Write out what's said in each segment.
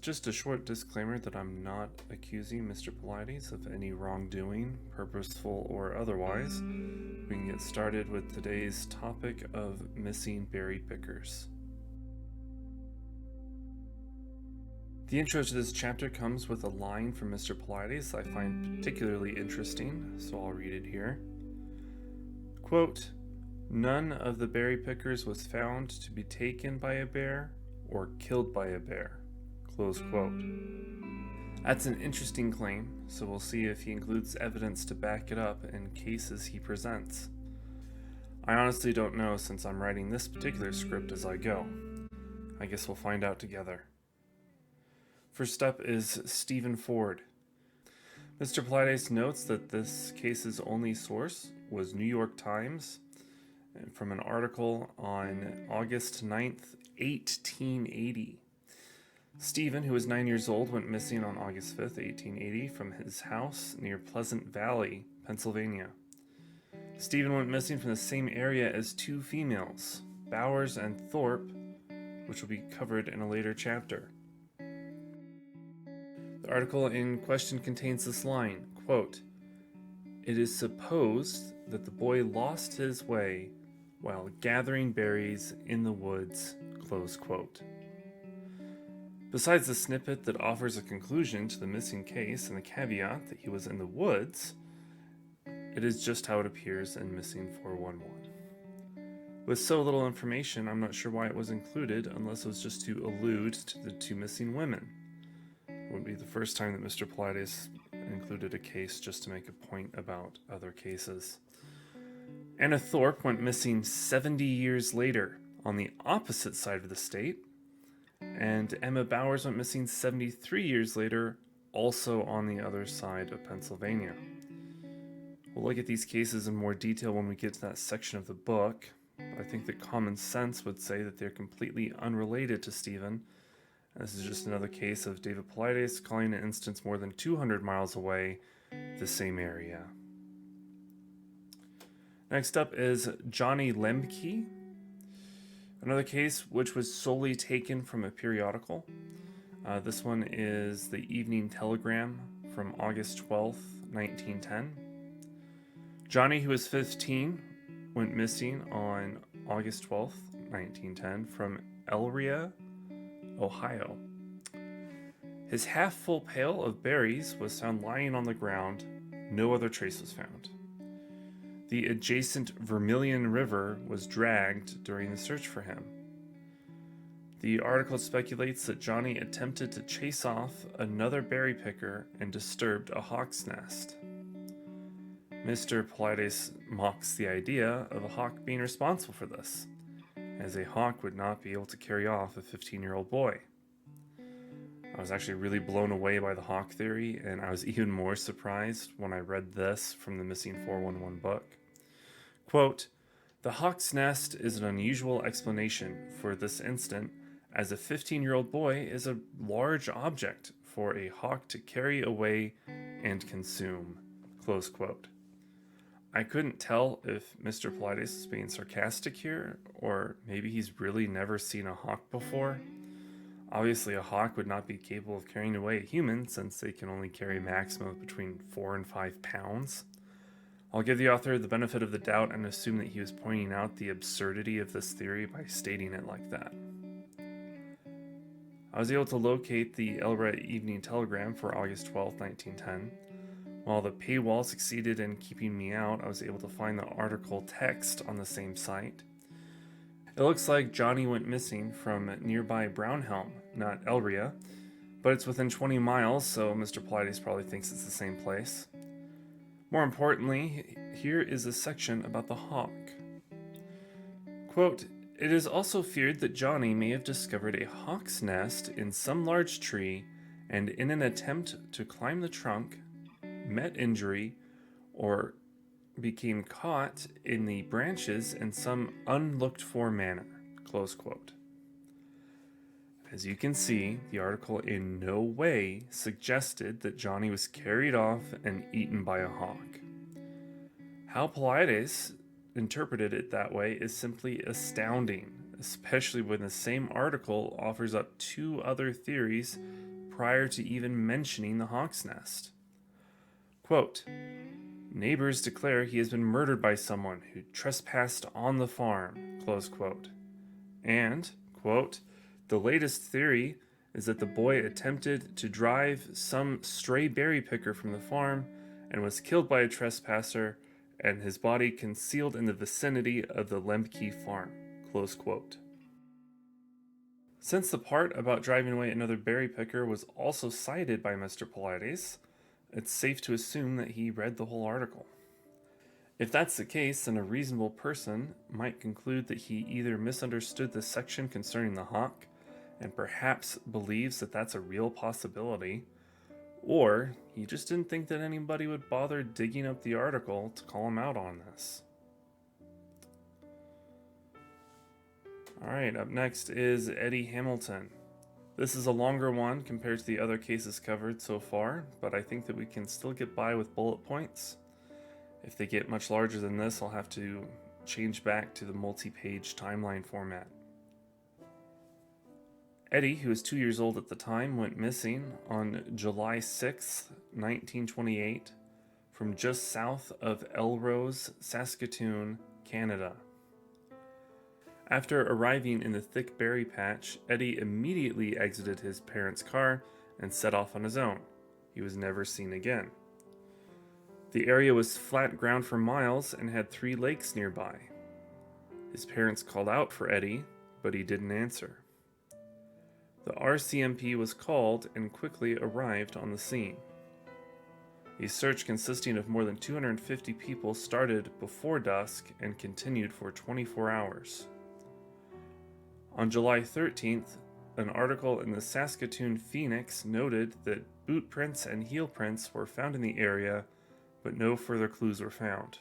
Just a short disclaimer that I'm not accusing Mr. Pilates of any wrongdoing, purposeful or otherwise. We can get started with today's topic of missing berry pickers. The intro to this chapter comes with a line from Mr. Pilates I find particularly interesting, so I'll read it here. Quote, "None of the berry pickers was found to be taken by a bear or killed by a bear." Close quote. That's an interesting claim, so we'll see if he includes evidence to back it up in cases he presents. I honestly don't know since I'm writing this particular script as I go. I guess we'll find out together. First up is Stephen Ford. Mr. Pilates notes that this case's only source was New York Times from an article on August 9th, 1880. Stephen, who was 9 years old, went missing on August 5th, 1880 from his house near Pleasant Valley, Pennsylvania. Stephen went missing from the same area as two females, Bowers and Thorpe, which will be covered in a later chapter. The article in question contains this line, quote, "It is supposed that the boy lost his way while gathering berries in the woods," close quote. Besides the snippet that offers a conclusion to the missing case and the caveat that he was in the woods, it is just how it appears in Missing 411. With so little information, I'm not sure why it was included unless it was just to allude to the two missing women. It wouldn't be the first time that Mr. Pilates included a case just to make a point about other cases. Anna Thorpe went missing 70 years later on the opposite side of the state, and Emma Bowers went missing 73 years later, also on the other side of Pennsylvania. We'll look at these cases in more detail when we get to that section of the book, but I think that common sense would say that they're completely unrelated to Stephen. This is just another case of David Pilates calling an instance more than 200 miles away, the same area. Next up is Johnny Lemke. Another case which was solely taken from a periodical. This one is the Evening Telegram from August 12th, 1910. Johnny, who was 15, went missing on August 12th, 1910 from Elria, Ohio. His half-full pail of berries was found lying on the ground. No other trace was found. The adjacent Vermilion River was dragged during the search for him. The article speculates that Johnny attempted to chase off another berry picker and disturbed a hawk's nest. Mr. Pilates mocks the idea of a hawk being responsible for this, as a hawk would not be able to carry off a 15-year-old boy. I was actually really blown away by the hawk theory, and I was even more surprised when I read this from the Missing 411 book. Quote, "The hawk's nest is an unusual explanation for this incident, as a 15-year-old boy is a large object for a hawk to carry away and consume." Close quote. I couldn't tell if Mr. Pilates is being sarcastic here, or maybe he's really never seen a hawk before. Obviously, a hawk would not be capable of carrying away a human, since they can only carry a maximum of between 4 and 5 pounds. I'll give the author the benefit of the doubt and assume that he was pointing out the absurdity of this theory by stating it like that. I was able to locate the Elra Evening Telegram for August 12, 1910. While the paywall succeeded in keeping me out, I was able to find the article text on the same site. It looks like Johnny went missing from nearby Brownhelm, not Elria, but it's within 20 miles, so Mr. Pilates probably thinks it's the same place. More importantly, here is a section about the hawk. Quote, "It is also feared that Johnny may have discovered a hawk's nest in some large tree, and in an attempt to climb the trunk, met injury, or became caught in the branches in some unlooked-for manner." Close quote. As you can see, the article in no way suggested that Johnny was carried off and eaten by a hawk. How Pilates interpreted it that way is simply astounding, especially when the same article offers up two other theories prior to even mentioning the hawk's nest. Quote, neighbors declare he has been murdered by someone who trespassed on the farm, close quote. And, quote, the latest theory is that the boy attempted to drive some stray berry picker from the farm and was killed by a trespasser and his body concealed in the vicinity of the Lemke farm, close quote. Since the part about driving away another berry picker was also cited by Mr. Pilates, it's safe to assume that he read the whole article. If that's the case, then a reasonable person might conclude that he either misunderstood the section concerning the hawk and perhaps believes that that's a real possibility, or he just didn't think that anybody would bother digging up the article to call him out on this. Alright, up next is Eddie Hamilton. This is a longer one compared to the other cases covered so far, but I think that we can still get by with bullet points. If they get much larger than this, I'll have to change back to the multi-page timeline format. Eddie, who was 2 years old at the time, went missing on July 6, 1928, from just south of Elrose, Saskatoon, Canada. After arriving in the thick berry patch, Eddie immediately exited his parents' car and set off on his own. He was never seen again. The area was flat ground for miles and had 3 lakes nearby. His parents called out for Eddie, but he didn't answer. The RCMP was called and quickly arrived on the scene. A search consisting of more than 250 people started before dusk and continued for 24 hours. On July 13th, an article in the Saskatoon Phoenix noted that boot prints and heel prints were found in the area, but no further clues were found.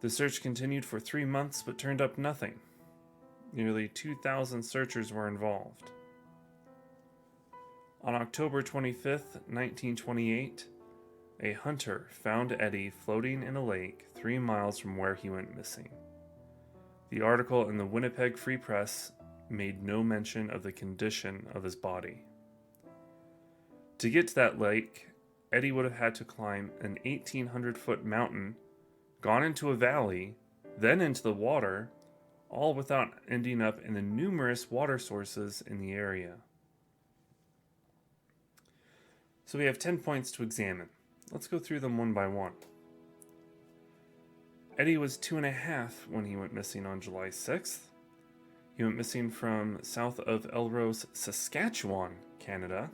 The search continued for 3 months but turned up nothing. Nearly 2,000 searchers were involved. On October 25th, 1928, a hunter found Eddie floating in a lake 3 miles from where he went missing. The article in the Winnipeg Free Press made no mention of the condition of his body. To get to that lake, Eddie would have had to climb an 1,800-foot mountain, gone into a valley, then into the water, all without ending up in the numerous water sources in the area. So we have 10 points to examine. Let's go through them one by one. Eddie was 2.5 when he went missing on July 6th. He went missing from south of Elrose, Saskatchewan, Canada.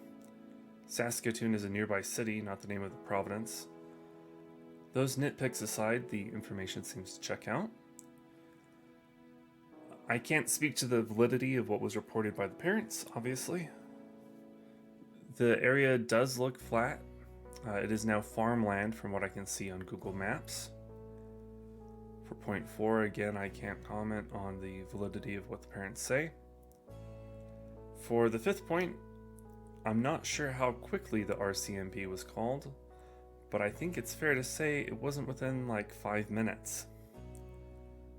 Saskatoon is a nearby city, not the name of the province. Those nitpicks aside, the information seems to check out. I can't speak to the validity of what was reported by the parents, obviously. The area does look flat. It is now farmland from what I can see on Google Maps. For point 4, again, I can't comment on the validity of what the parents say. For the 5th point, I'm not sure how quickly the RCMP was called, but I think it's fair to say it wasn't within like 5 minutes.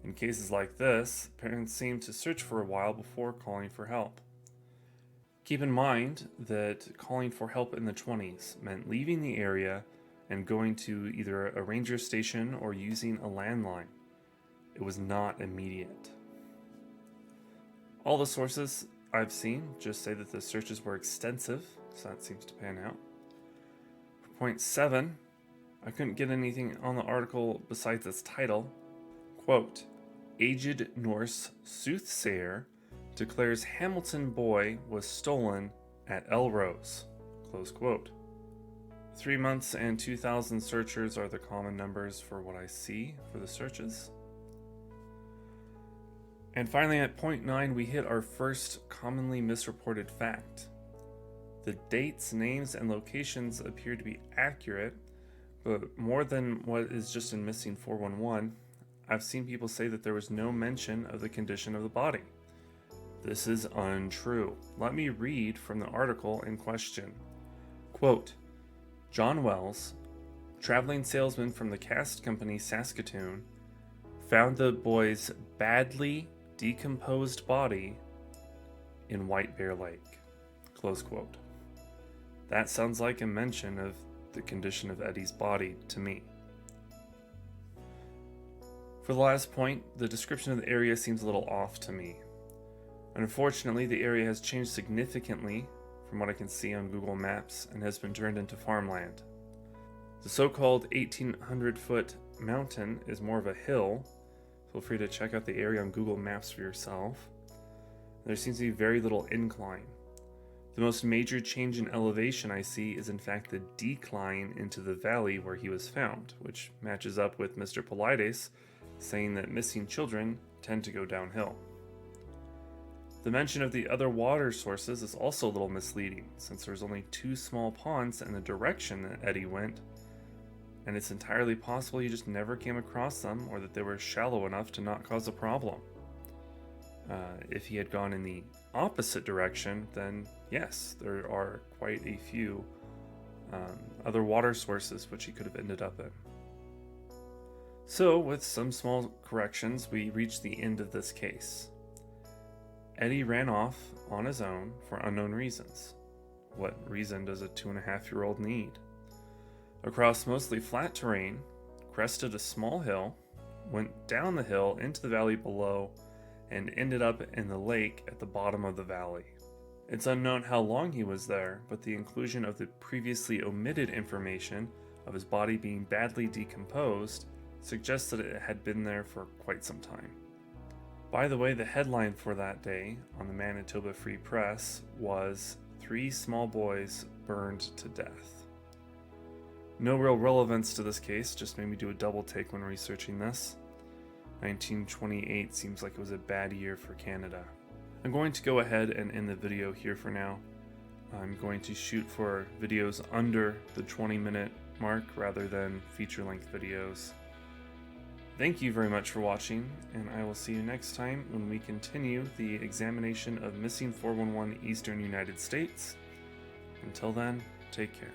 In cases like this, parents seem to search for a while before calling for help. Keep in mind that calling for help in the 20s meant leaving the area and going to either a ranger station or using a landline. It was not immediate. All the sources I've seen just say that the searches were extensive, so that seems to pan out. For point 7, I couldn't get anything on the article besides its title. Quote, aged Norse soothsayer declares Hamilton boy was stolen at Elrose. Close quote. 3 months and 2,000 searchers are the common numbers for what I see for the searches. And finally, at point 9, we hit our first commonly misreported fact. The dates, names, and locations appear to be accurate, but more than what is just in Missing 411, I've seen people say that there was no mention of the condition of the body. This is untrue. Let me read from the article in question. Quote, John Wells, traveling salesman from the cast company Saskatoon, found the boy's badly decomposed body in White Bear Lake. Close quote. That sounds like a mention of the condition of Eddie's body to me. For the last point, the description of the area seems a little off to me. Unfortunately, the area has changed significantly from what I can see on Google Maps and has been turned into farmland. The so-called 1,800-foot mountain is more of a hill. Feel free to check out the area on Google Maps for yourself. There seems to be very little incline. The most major change in elevation I see is in fact the decline into the valley where he was found, which matches up with Mr. Pilates saying that missing children tend to go downhill. The mention of the other water sources is also a little misleading, since there's only 2 small ponds in the direction that Eddie went, and it's entirely possible he just never came across them or that they were shallow enough to not cause a problem. If he had gone in the opposite direction, then yes, there are quite a few other water sources which he could have ended up in. So, with some small corrections, we reach the end of this case. Eddie ran off on his own for unknown reasons. What reason does a 2.5-year-old need? Across mostly flat terrain, crested a small hill, went down the hill into the valley below, and ended up in the lake at the bottom of the valley. It's unknown how long he was there, but the inclusion of the previously omitted information of his body being badly decomposed suggests that it had been there for quite some time. By the way, the headline for that day on the Manitoba Free Press was 3 small boys burned to death. No real relevance to this case, just made me do a double take when researching this. 1928 seems like it was a bad year for Canada. I'm going to go ahead and end the video here for now. I'm going to shoot for videos under the 20-minute mark rather than feature-length videos. Thank you very much for watching, and I will see you next time when we continue the examination of missing 411 Eastern United States. Until then, take care.